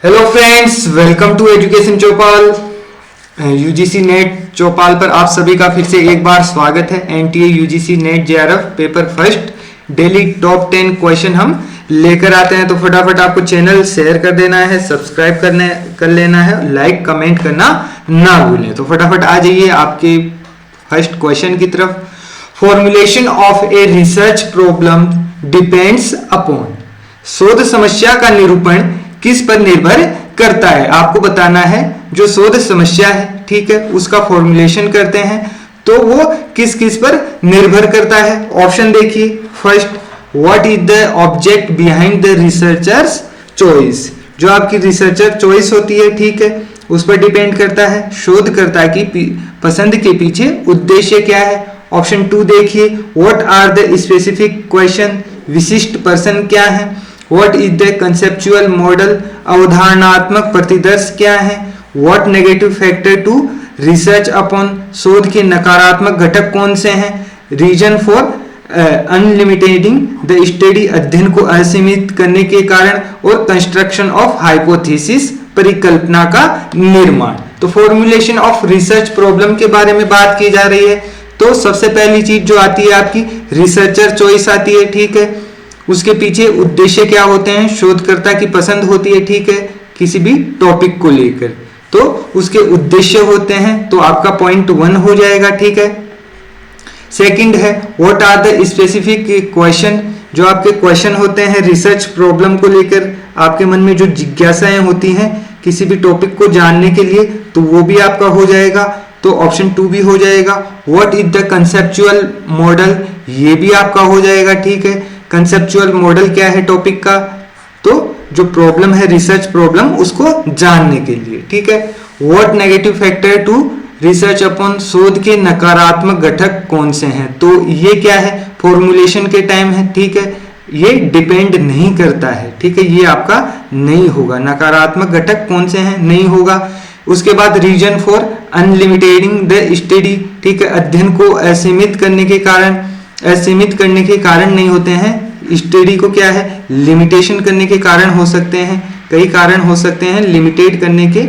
Hello friends, welcome to education Chaupal. UGC NET Chaupal पर आप सभी का फिर से एक बार स्वागत है। NTA UGC net JRF paper first daily top 10 question हम लेकर आते हैं। तो फटाफट आपको चैनल शेयर कर देना है, सब्सक्राइब कर लेना है, लाइक कमेंट करना ना भूलें। तो फटाफट आ जाइए आपके फर्स्ट क्वेश्चन की तरफ। Formulation of a research problem depends upon, शोध समस्या का निरूपण किस पर निर्भर करता है। आपको बताना है जो शोध समस्या है, ठीक है, उसका फॉर्मुलेशन करते हैं तो वो किस किस पर निर्भर करता है। ऑप्शन देखिए। First, what is the object behind the researchers choice. जो आपकी रिसर्चर चॉइस होती है, ठीक है, उस पर डिपेंड करता है। शोधकर्ता की पसंद के पीछे उद्देश्य क्या है। ऑप्शन 2 देखिए। What are the specific question, विशिष्ट प्रश्न क्या है। What is the conceptual model, अवधारणात्मक प्रतिदर्श क्या है। What negative factor to research upon, शोध के नकारात्मक घटक कौन से हैं। Reason for unlimitating the study, अध्ययन को असीमित करने के कारण। और कंस्ट्रक्शन ऑफ हाइपोथेसिस, परिकल्पना का निर्माण। तो फॉर्मुलेशन ऑफ रिसर्च प्रॉब्लम के बारे में बात की जा रही है। तो सबसे पहली चीज जो आती है आपकी रिसर्चर चॉइस आती है, ठीक है। उसके पीछे उद्देश्य क्या होते हैं, शोधकर्ता की पसंद होती है, ठीक है, किसी भी टॉपिक को लेकर, तो उसके उद्देश्य होते हैं। तो आपका पॉइंट 1 हो जाएगा, ठीक है। सेकंड है what are the specific question, जो आपके क्वेश्चन होते हैं रिसर्च प्रॉब्लम को लेकर, आपके मन में जो जिज्ञासाएं होती हैं किसी भी टॉपिक को जानने के लिए, तो वो भी आपका हो जाएगा। तो ऑप्शन 2 भी हो जाएगा। What is the conceptual model, ये भी आपका हो जाएगा, ठीक है। कंसेप्चुअल मॉडल क्या है टॉपिक का, तो जो प्रॉब्लम है रिसर्च प्रॉब्लम उसको जानने के लिए, ठीक है। What negative factor to research upon, शोध के नकारात्मक घटक कौन से हैं। तो ये क्या है, फॉर्मुलेशन के टाइम है, ठीक है, ये डिपेंड नहीं करता है, ठीक है, ये आपका नहीं होगा। नकारात्मक घटक कौन से हैं, नहीं होगा। उसके बाद reason for unlimitating the study, ठीक है, अध्ययन को असीमित करने के कारण नहीं होते हैं। स्टडी को क्या है, लिमिटेशन करने के कारण हो सकते हैं, कई कारण हो सकते हैं। लिमिटेड करने के,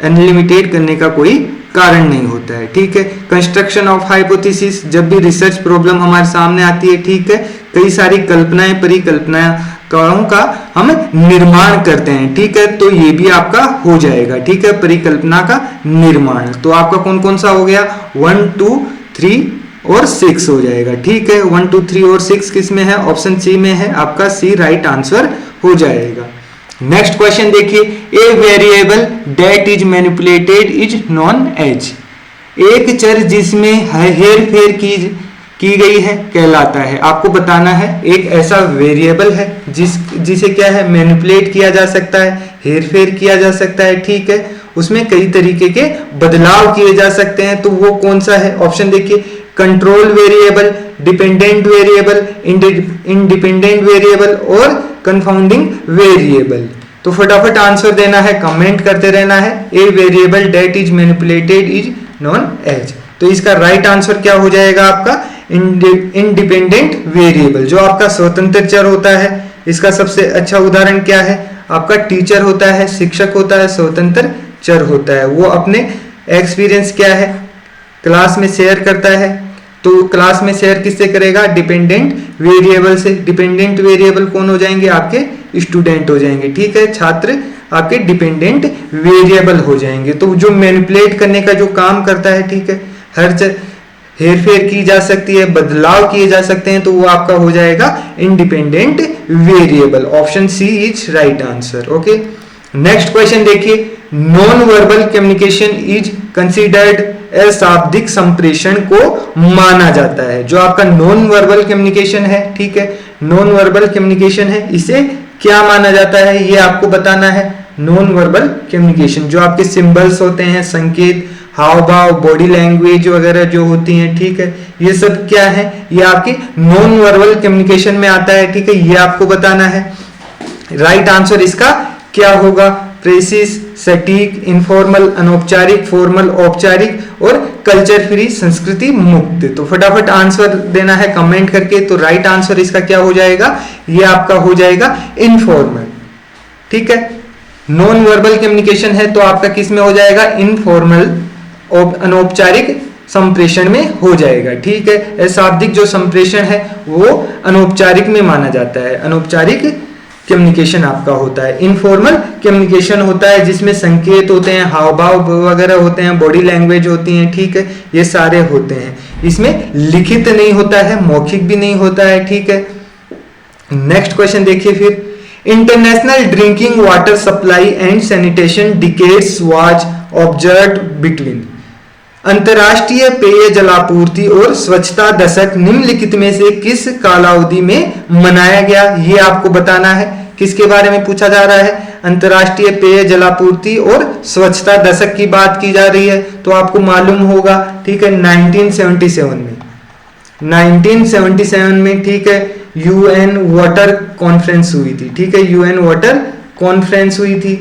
अनलिमिटेड करने का कोई कारण नहीं होता है, ठीक है। कंस्ट्रक्शन ऑफ हाइपोथेसिस, जब भी रिसर्च प्रॉब्लम हमारे सामने आती है, ठीक है, कई सारी कल्पनाएं परिकल्पनाओं का हम निर्माण करते हैं, ठीक है, तो ये भी आपका हो जाएगा, ठीक है, परिकल्पना का निर्माण। तो आपका कौन कौन सा हो गया, 1, 2, 3 और 6 हो जाएगा, ठीक है। 1, 2, 3 और 6 किस में है, ऑप्शन सी में है, आपका सी राइट आंसर हो जाएगा। नेक्स्ट क्वेश्चन देखिए। A variable that is manipulated is known as, एक चर जिसमें हेर फेर की गई है कहलाता है। आपको बताना है एक ऐसा वेरिएबल है जिसे क्या है, मैनिपुलेट किया जा सकता है, हेर फेर किया जा सकता है, ठीक है, उसमें कई तरीके के बदलाव किए जा सकते हैं। तो वो कौन सा है, ऑप्शन देखिए। Control variable, dependent variable, independent variable और कंफाउंडिंग वेरिएबल। तो फटाफट आंसर देना है, कमेंट करते रहना है। A variable that is manipulated is known as, तो इसका राइट आंसर क्या हो जाएगा आपका, इंडिपेंडेंट वेरिएबल। जो आपका स्वतंत्र चर होता है, इसका सबसे अच्छा उदाहरण क्या है, आपका टीचर होता है, शिक्षक होता है, स्वतंत्र चर होता है। वो अपने एक्सपीरियंस क्या है, क्लास में शेयर करता है। तो क्लास में शेयर किससे करेगा, डिपेंडेंट वेरिएबल से। डिपेंडेंट वेरिएबल कौन हो जाएंगे, आपके स्टूडेंट हो जाएंगे, ठीक है, छात्र आपके डिपेंडेंट वेरिएबल हो जाएंगे। तो जो मैनिपुलेट करने का जो काम करता है, ठीक है, हर हेर फेर की जा सकती है, बदलाव किए जा सकते हैं, तो वो आपका हो जाएगा independent variable. Option C is right answer, okay. Next question देखिए। Non verbal communication is considered शाब्दिक संप्रेषण को माना जाता है। जो आपका नॉन वर्बल कम्युनिकेशन है, ठीक है, नॉन वर्बल कम्युनिकेशन है, इसे क्या माना जाता है, ये आपको बताना है। नॉन वर्बल कम्युनिकेशन, जो आपके सिंबल्स होते हैं, संकेत, हाव भाव, बॉडी लैंग्वेज वगैरह जो होती हैं, ठीक है, ये सब क्या है, ये आपकी नॉन वर्बल कम्युनिकेशन में आता है, ठीक है, ये आपको बताना है। राइट आंसर इसका क्या होगा, प्रेसिस, सटीक, इनफॉर्मल, अनौपचारिक, फॉर्मल, औपचारिक और कल्चर फ्री, संस्कृति मुक्त। तो फटाफट आंसर देना है कमेंट करके। तो राइट आंसर इसका क्या हो जाएगा, ये आपका हो जाएगा इनफॉर्मल, ठीक है। नॉन वर्बल कम्युनिकेशन है तो आपका किस में हो जाएगा, इनफॉर्मल, अनौपचारिक संप्रेषण में हो जाएगा। ठीक है, शाब्दिक जो संप्रेषण है वो अनौपचारिक में माना जाता है, अनौपचारिक कम्युनिकेशन आपका होता है। इनफॉर्मल कम्युनिकेशन होता है जिसमें संकेत होते हैं, हाव भाव वगैरह होते हैं, बॉडी लैंग्वेज होती है। ठीक है, ये सारे होते हैं। इसमें लिखित नहीं होता है, मौखिक भी नहीं होता है। ठीक है, नेक्स्ट क्वेश्चन देखिए फिर, international drinking water supply and sanitation decades was observed between, अंतर्राष्ट्रीय पेय जलापूर्ति और स्वच्छता दशक निम्नलिखित में से किस कालावधि में मनाया गया, ये आपको बताना है। किसके बारे में पूछा जा रहा है, अंतर्राष्ट्रीय पेय जलापूर्ति और स्वच्छता दशक की बात की जा रही है, तो आपको मालूम होगा। ठीक है, 1977 में, 1977 में, ठीक है, यूएन वाटर कॉन्फ्रेंस हुई थी। ठीक है, यूएन वाटर कॉन्फ्रेंस हुई थी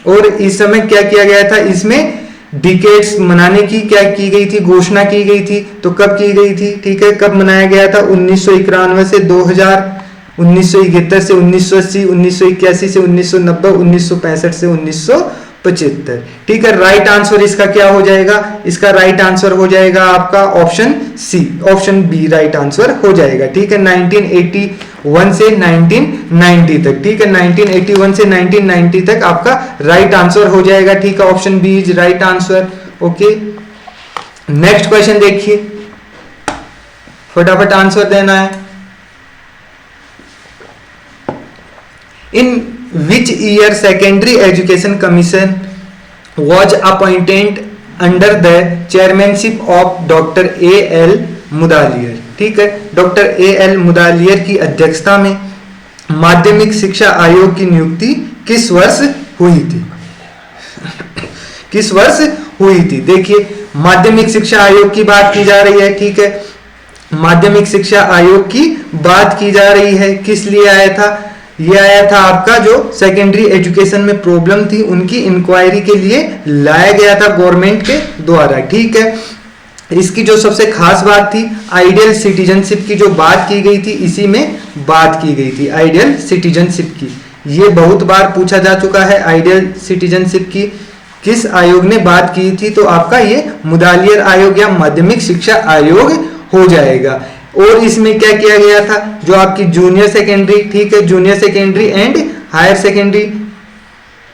और इस समय क्या किया गया था, इसमेमें डिकेड्स मनाने की क्या की गई थी, घोषणा की गई थी। तो कब की गई थी, ठीक है, कब मनाया गया था, 1991 से 2000, 1971 से 1980, 1981 से 1990, 1965 से 1975। ठीक है, राइट आंसर इसका क्या हो जाएगा, इसका राइट आंसर हो जाएगा आपका option C, option B right answer हो जाएगा। ठीक है, 1981 से 1990 तक। ठीक है, 1981 से 1990 तक आपका राइट आंसर हो जाएगा। ठीक है, option B is right answer. Okay, next question देखिए, फटाफट आंसर देना है। इन which year secondary education commission was appointed under the chairmanship of Dr. A.L. Mudaliar. ठीक है, डॉक्टर A.L. मुदालियर की अध्यक्षता में माध्यमिक शिक्षा आयोग की नियुक्ति किस वर्ष हुई थी, किस वर्ष हुई थी। देखिए, माध्यमिक शिक्षा आयोग की बात की जा रही है। ठीक है, माध्यमिक शिक्षा आयोग की बात की जा रही है, किस लिए आया था, ये आया था आपका जो सेकेंडरी एजुकेशन में प्रॉब्लम थी उनकी इंक्वायरी के लिए लाया गया था गवर्नमेंट के द्वारा। ठीक है, इसकी जो सबसे खास बात थी, आइडियल सिटीजनशिप की जो बात की गई थी, इसी में बात की गई थी आइडियल सिटीजनशिप की। ये बहुत बार पूछा जा चुका है, आइडियल सिटीजनशिप की किस आयोग ने बात की थी, तो आपका ये मुदालियर आयोग या माध्यमिक शिक्षा आयोग हो जाएगा। और इसमें क्या किया गया था, जो आपकी जूनियर सेकेंडरी, ठीक है, junior secondary and higher secondary,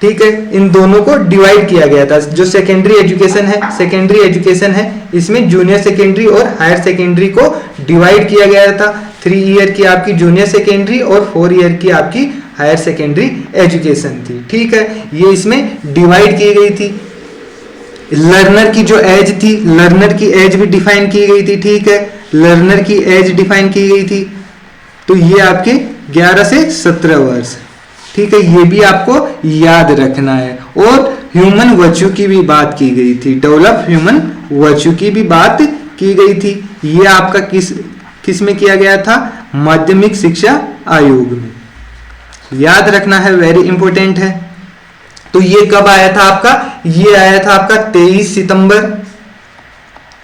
ठीक है, इन दोनों को डिवाइड किया गया था। जो सेकेंडरी एजुकेशन है, सेकेंडरी एजुकेशन है, इसमें जूनियर सेकेंडरी और हायर सेकेंडरी को डिवाइड किया गया था। 3 ईयर की आपकी जूनियर सेकेंडरी और 4 ईयर की आपकी हायर सेकेंडरी एजुकेशन थी। ठीक है, ये इसमें डिवाइड की गई थी। लर्नर की जो एज थी, लर्नर की एज भी डिफाइन की गई थी। ठीक है, लर्नर की एज डिफाइन की गई थी, तो ये आपके 11 से 17 वर्ष। ठीक है, ये भी आपको याद रखना है। और ह्यूमन वर्च्यू की भी बात की गई थी, डेवलप ह्यूमन वर्च्यू की भी बात की गई थी। ये आपका किस में किया गया था, माध्यमिक शिक्षा आयोग में। याद रखना है, वेरी इंपॉर्टेंट है। तो ये कब आया था आपका, ये आया था आपका 23 सितंबर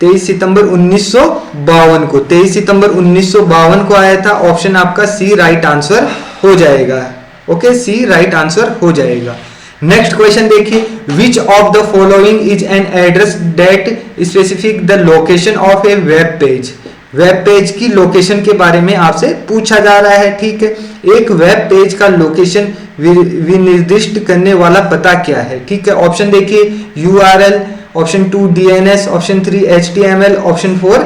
1952 को, 23 सितंबर 1952 को आया था। ऑप्शन आपका सी राइट आंसर हो जाएगा। ओके, सी राइट आंसर हो जाएगा। नेक्स्ट क्वेश्चन देखिए, which of the following is an address that specific the location of A web page. Web page की लोकेशन के बारे में आपसे पूछा जा रहा है। ठीक है, एक वेब पेज का लोकेशन विनिर्दिष्ट करने वाला पता क्या है। ठीक है, ऑप्शन देखिए, URL, option 2 DNS, option 3 HTML, option 4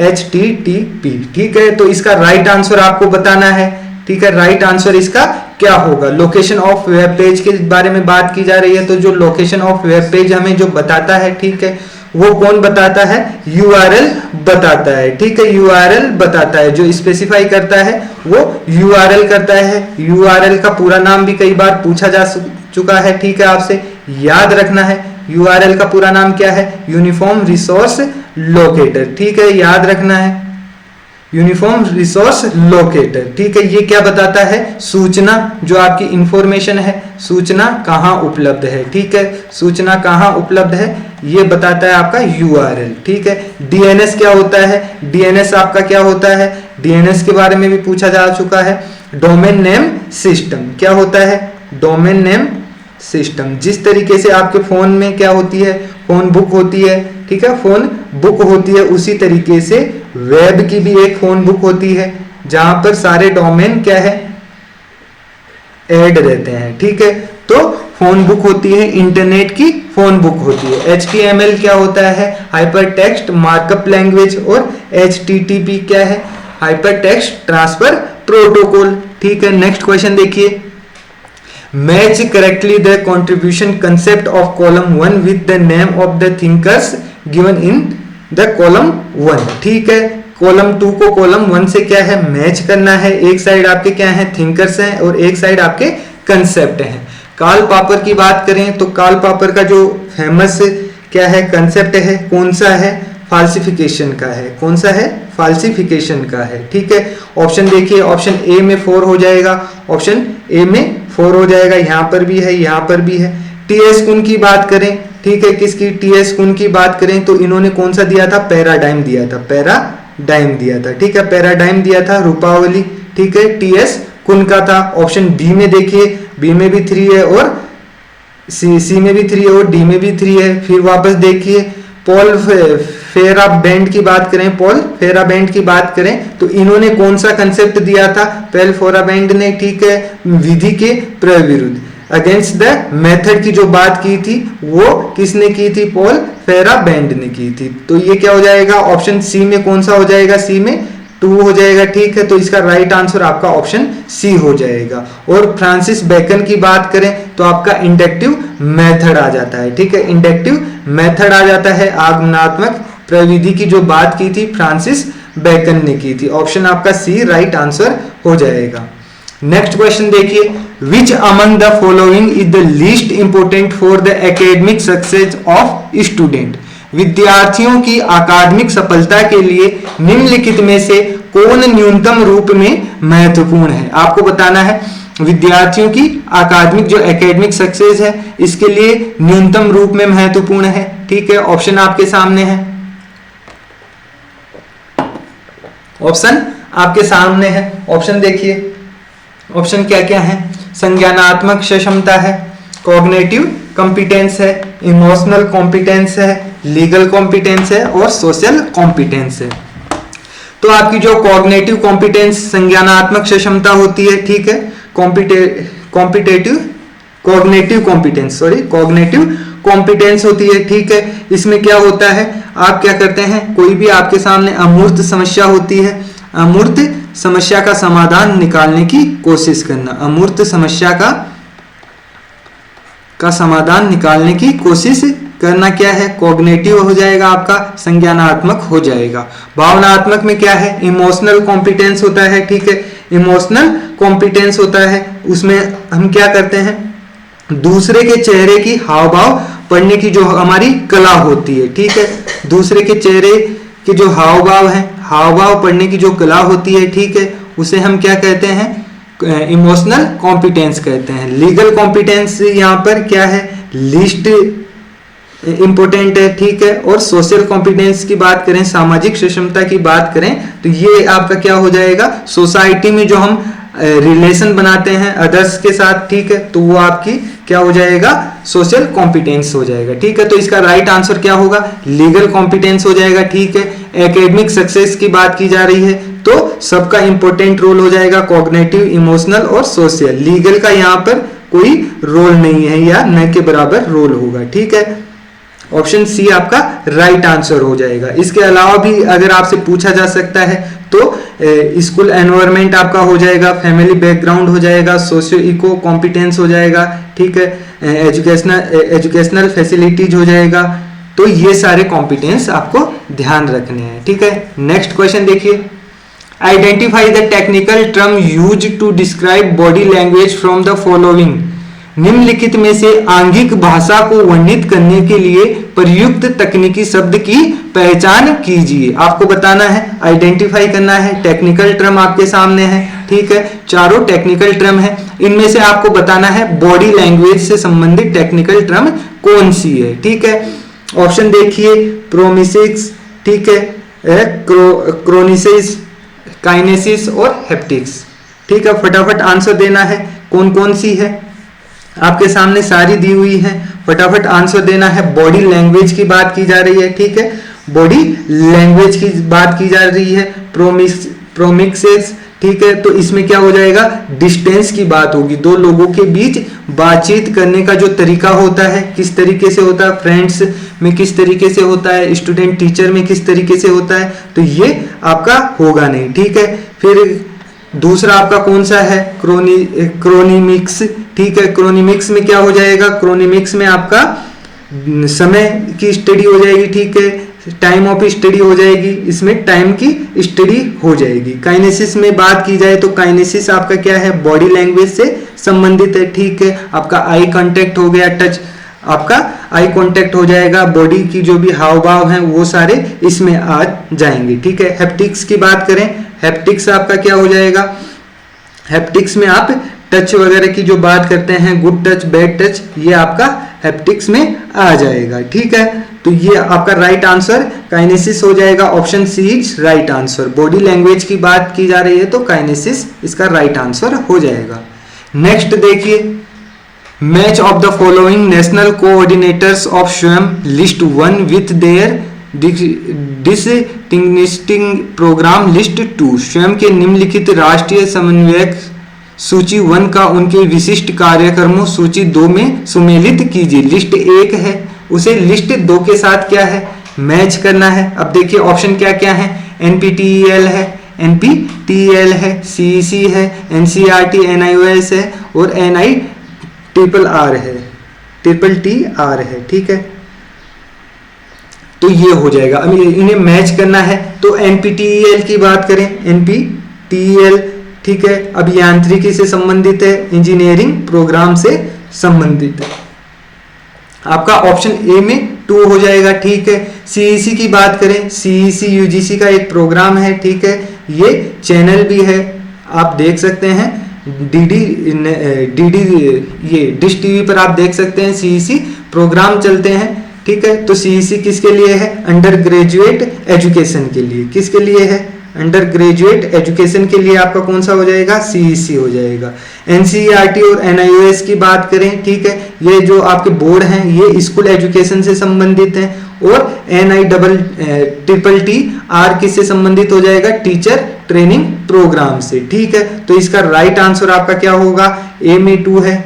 HTTP। ठीक है, तो इसका राइट आंसर आपको बताना है। ठीक है, राइट आंसर इसका क्या होगा, लोकेशन ऑफ वेब पेज के बारे में बात की जा रही है, तो जो लोकेशन ऑफ वेब पेज हमें जो बताता है, ठीक है, वो कौन बताता है, URL बताता है। ठीक है, URL बताता है, जो स्पेसिफाई करता है वो URL करता है। URL का पूरा नाम भी कई बार पूछा जा चुका है। ठीक है, आपसे याद रखना है, URL का पूरा नाम क्या है, यूनिफॉर्म रिसोर्स लोकेटर। ठीक है, याद रखना है, यूनिफॉर्म रिसोर्स लोकेटर। ठीक है, ये क्या बताता है, सूचना, जो आपकी इंफॉर्मेशन है, सूचना कहाँ उपलब्ध है। ठीक है, सूचना कहाँ उपलब्ध है ये बताता है आपका URL। ठीक है, DNS क्या होता है, DNS आपका क्या होता है, DNS के बारे में भी पूछा जा चुका है। डोमेन नेम सिस्टम क्या होता है, डोमेन नेम सिस्टम। जिस तरीके से आपके फोन में क्या होती है, फोन बुक होती है, ठीक है, फोन बुक होती है, उसी तरीके से वेब की भी एक फोन बुक होती है जहां पर सारे डोमेन क्या है, ऐड रहते हैं, ठीक है। तो फोन बुक होती है, इंटरनेट की फोन बुक होती है। HTML क्या होता है, हाइपर टेक्स्ट मार्कअप लैंग्वेज, और HTTP क्या है, हाइपर टेक्स्ट ट्रांसफर प्रोटोकॉल, ठीक है। नेक्स्ट क्वेश्चन देखिए, match correctly the contribution concept of column 1 with the name of the thinkers given in the column 1, ठीक है। कॉलम 2 को कॉलम 1 से क्या है, मैच करना है। एक साइड आपके क्या है, थिंकर्स हैं, और एक साइड आपके कंसेप्ट हैं। कार्ल पॉपर की बात करें तो कार्ल पॉपर का जो फेमस क्या है कंसेप्ट है, कौन सा है, फाल्सिफिकेशन का है। कौन सा है, फाल्सिफिकेशन का है, ठीक है। ऑप्शन देखिए, ऑप्शन ए में 4 हो जाएगा, ऑप्शन ए में 4 हो जाएगा, यहां पर भी है, यहां पर भी है। टीएस कुन की बात करें, ठीक है, किसकी, टीएस कुन की बात करें तो इन्होंने कौन सा दिया था, पैराडाइम दिया था, पैराडाइम दिया था, ठीक है, पैराडाइम दिया था, रूपावली, ठीक है, टीएस कुन का था। ऑप्शन बी में देखिए, बी में भी 3 है, और सी में भी 3 है, और डी में भी 3 है। फिर वापस देखिए, पॉल फेराबेंड की बात करें, पॉल फेराबेंड की बात करें तो इन्होंने कौन सा कंसेप्ट दिया था, पॉल फेराबेंड ने, ठीक है, विधि के प्रविरुद्ध, अगेंस्ट द मेथड की जो बात की थी वो किसने की थी, पॉल फेराबेंड ने की थी। तो ये क्या हो जाएगा, ऑप्शन सी में कौन सा हो जाएगा, सी में 2 हो जाएगा, ठीक है। तो इसका राइट आंसर आपका ऑप्शन सी हो जाएगा। और फ्रांसिस बेकन की बात करें तो आपका इंडक्टिव मेथड आ जाता है, ठीक है, इंडक्टिव मेथड आ जाता है। आगमनात्मक प्रविधि की जो बात की थी फ्रांसिस बेकन ने की थी। ऑप्शन आपका सी राइट आंसर हो जाएगा। नेक्स्ट क्वेश्चन देखिए, which among the following is the least important for the academic success of student. विद्यार्थियों की अकादमिक सफलता के लिए निम्नलिखित में से कौन न्यूनतम रूप में महत्वपूर्ण है। आपको बताना है विद्यार्थियों की अकादमिक जो एकेडमिक सक्सेस है इसके लिए न्यूनतम रूप में महत्वपूर्ण है, ठीक है। ऑप्शन आपके सामने है, ऑप्शन आपके सामने है। ऑप्शन देखिए, ऑप्शन क्या क्या है, संज्ञानात्मक क्षमता है, कॉग्निटिव कॉम्पिटेंस है, इमोशनल कॉम्पिटेंस है, लीगल कॉम्पिटेंस है, और सोशल कॉम्पिटेंस है। तो आपकी जो कॉग्निटिव कॉम्पिटेंस संज्ञानात्मक क्षमता होती है, ठीक है, competitive cognitive competence, sorry cognitive competence होती है, ठीक है। इसमें क्या होता है, आप क्या करते हैं, कोई भी आपके सामने अमूर्त समस्या होती है, अमूर्त समस्या का समाधान निकालने की कोशिश करना, अमूर्त समस्या का समाधान निकालने की कोशिश करना क्या है, कॉग्निटिव हो जाएगा, आपका संज्ञानात्मक हो जाएगा। भावनात्मक में क्या है, इमोशनल कॉम्पिटेंस होता है, ठीक है, इमोशनल कॉम्पिटेंस होता है। उसमें हम क्या करते हैं, दूसरे के चेहरे की हाव भाव पढ़ने की जो हमारी कला होती है, ठीक है, दूसरे के चेहरे के जो हाव भाव है, हाव भाव पढ़ने की जो कला होती है, ठीक है, उसे हम क्या कहते हैं, इमोशनल कॉम्पिटेंस कहते हैं। लीगल कॉम्पिटेंस यहाँ पर क्या है, लिस्ट इंपोर्टेंट है, ठीक है। और सोशल कॉम्पिटेंस की बात करें, सामाजिक क्षमता की बात करें तो ये आपका क्या हो जाएगा, सोसाइटी में जो हम रिलेशन बनाते हैं अदर्स के साथ, ठीक है, तो वो आपकी क्या हो जाएगा, सोशल कॉम्पिटेंस हो जाएगा, ठीक है। तो इसका राइट आंसर क्या होगा, लीगल कॉम्पिटेंस हो जाएगा, ठीक है। एकेडमिक सक्सेस की बात की जा रही है तो सबका इंपॉर्टेंट रोल हो जाएगा, कॉग्निटिव, इमोशनल और सोशल। लीगल का यहाँ पर कोई रोल नहीं है या न के बराबर रोल होगा, ठीक है। ऑप्शन सी आपका राइट आंसर हो जाएगा। इसके अलावा भी अगर आपसे पूछा जा सकता है तो स्कूल एनवायरनमेंट आपका हो जाएगा, फैमिली बैकग्राउंड हो जाएगा, सोशियो इको कॉम्पिटेंस हो जाएगा, ठीक है, एजुकेशनल फैसिलिटीज हो जाएगा। तो ये सारे कॉम्पिटेंस आपको ध्यान रखने हैं, ठीक है। नेक्स्ट क्वेश्चन देखिए, identify the technical term use to describe body language from the following. निम्नलिखित में से आंगिक भाषा को वर्णित करने के लिए प्रयुक्त तकनीकी शब्द की पहचान कीजिए। आपको बताना है, आइडेंटिफाई करना है, टेक्निकल टर्म आपके सामने है, ठीक है, चारों टेक्निकल टर्म है, इनमें से आपको बताना है बॉडी लैंग्वेज से संबंधित टेक्निकल टर्म कौन सी है, ठीक है। ऑप्शन देखिए, प्रोमिसिक्स, ठीक है, क्रोनिसिस, काइनेसिस और हेप्टिक्स, ठीक है। फटाफट आंसर देना है, कौन कौन सी है। आपके सामने सारी दी हुई है, फटाफट आंसर देना है। बॉडी लैंग्वेज की बात की जा रही है, ठीक है, बॉडी लैंग्वेज की बात की जा रही है। प्रोमिक्सेस, ठीक है, तो इसमें क्या हो जाएगा, डिस्टेंस की बात होगी, दो लोगों के बीच बातचीत करने का जो तरीका होता है किस तरीके से होता है, फ्रेंड्स में किस तरीके से होता है, स्टूडेंट टीचर में किस तरीके से होता है, तो ये आपका होगा नहीं, ठीक है। फिर दूसरा आपका कौन सा है, क्रोनिमिक्स, ठीक है। क्रोनिमिक्स में क्या हो जाएगा, क्रोनिमिक्स में आपका समय की स्टडी हो जाएगी, ठीक है, टाइम ऑफ स्टडी हो जाएगी, इसमें टाइम की स्टडी हो जाएगी। काइनेसिस में बात की जाए तो काइनेसिस आपका क्या है, बॉडी लैंग्वेज से संबंधित है, ठीक है। आपका आई कांटेक्ट हो गया, टच, आपका आई कांटेक्ट हो जाएगा, बॉडी की जो भी हाव भाव हैं वो सारे इसमें आ जाएंगे, ठीक है। हैप्टिक्स की बात करें, हैप्टिक्स आपका क्या हो जाएगा, हैप्टिक्स में आप टच वगैरह की जो बात करते हैं, गुड टच, बैड टच, ये आपका हैप्टिक्स में आ जाएगा, ठीक है। तो ये आपका राइट आंसर काइनेसिस हो जाएगा, option C is right answer. Body language की बात की जा रही है तो काइनेसिस इसका राइट आंसर हो जाएगा। नेक्स्ट देखिए, match of the following national coordinators of स्वयं, list 1 with their distinguishing programme, list 2 स्वयं के निम्नलिखित राष्ट्रीय समन्वयक सूची 1 का उनके विशिष्ट कार्यक्रमों सूची 2 में सुमेलित कीजिए। लिस्ट 1 है, उसे लिस्ट 2 के साथ क्या है, मैच करना है। अब देखिए ऑप्शन क्या क्या है, NPTEL है, NPTEL है, CEC है, NCERT, NIOS है और NIRRR है, TTR है, ठीक है। तो ये हो जाएगा, अब इन्हें मैच करना है। तो NPTEL की बात करें, NPTEL, ठीक है, अब यांत्रिकी से संबंधित है, इंजीनियरिंग प्रोग्राम से संबंधित है, आपका ऑप्शन ए में 2 हो जाएगा, ठीक है। CEC की बात करें, CEC UGC का एक प्रोग्राम है, ठीक है, ये चैनल भी है, आप देख सकते हैं डीडी ये डिश टीवी पर आप देख सकते हैं CEC प्रोग्राम चलते हैं, ठीक है। तो CEC किसके लिए है, अंडर ग्रेजुएट एजुकेशन के लिए, किसके लिए है, अंडर ग्रेजुएट एजुकेशन के लिए आपका कौन सा हो जाएगा, CEC हो जाएगा। NCERT और NIOS की बात करें, ठीक है, ये जो आपके बोर्ड हैं ये स्कूल एजुकेशन से संबंधित हैं, और NIRRR किससे संबंधित हो जाएगा, टीचर ट्रेनिंग प्रोग्राम से, ठीक है। तो इसका राइट आंसर आपका क्या होगा, ए में 2 है,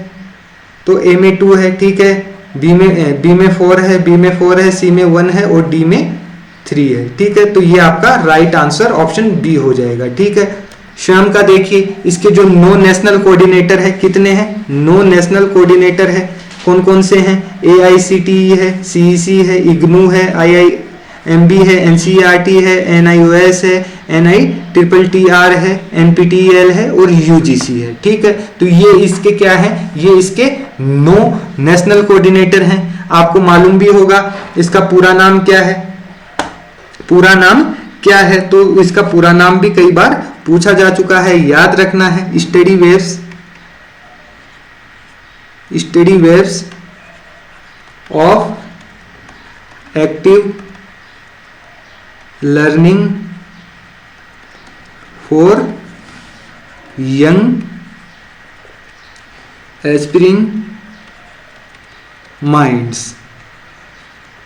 तो ए में 2 है, ठीक है, बी में 4 है, बी में 4 है, सी में 1 है और डी में 3 है, ठीक है। तो ये आपका राइट आंसर ऑप्शन बी हो जाएगा, ठीक है। स्वयं का देखिए, इसके जो 9 नेशनल कोऑर्डिनेटर है, कितने हैं, 9 नेशनल कोऑर्डिनेटर है, कौन कौन से हैं, AICTE है, CEC है, IGNOU है, IIMB है, NCERT है, NIOS है, NIRRR है, NPTEL है और UGC है, ठीक है। तो ये इसके क्या है, ये इसके 9 नेशनल कोऑर्डिनेटर हैं। आपको मालूम भी होगा इसका पूरा नाम क्या है, पूरा नाम क्या है, तो इसका पूरा नाम भी कई बार पूछा जा चुका है, याद रखना है, study waves of active learning for young aspiring minds,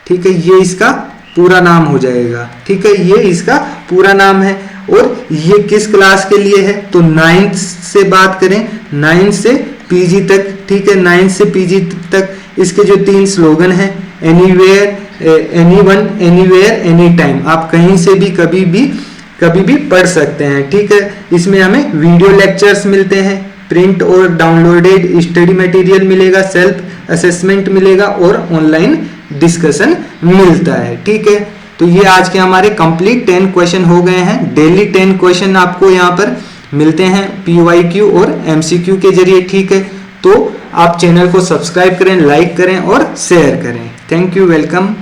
ठीक है, ये इसका पूरा नाम हो जाएगा, ठीक है, ये इसका पूरा नाम है। और ये किस क्लास के लिए है, तो 9th से बात करें, 9th से PG तक, ठीक है, 9th से PG तक इसके जो 3 स्लोगन हैं, anywhere, anyone, anywhere, any time, आप कहीं से भी कभी भी पढ़ सकते हैं, ठीक है। इसमें हमें वीडियो लेक्चर्स मिलते हैं, प्रिंट और डाउनलोडेड स्टडी मटेरियल मिलेगा, सेल्फ असेसमेंट मिलेगा और ऑनलाइन डिस्कशन मिलता है, ठीक है। तो ये आज के हमारे कंप्लीट 10 क्वेश्चन हो गए हैं। डेली 10 क्वेश्चन आपको यहाँ पर मिलते हैं PYQ और MCQ के जरिए, ठीक है। तो आप चैनल को सब्सक्राइब करें, लाइक करें और शेयर करें। Thank you, welcome.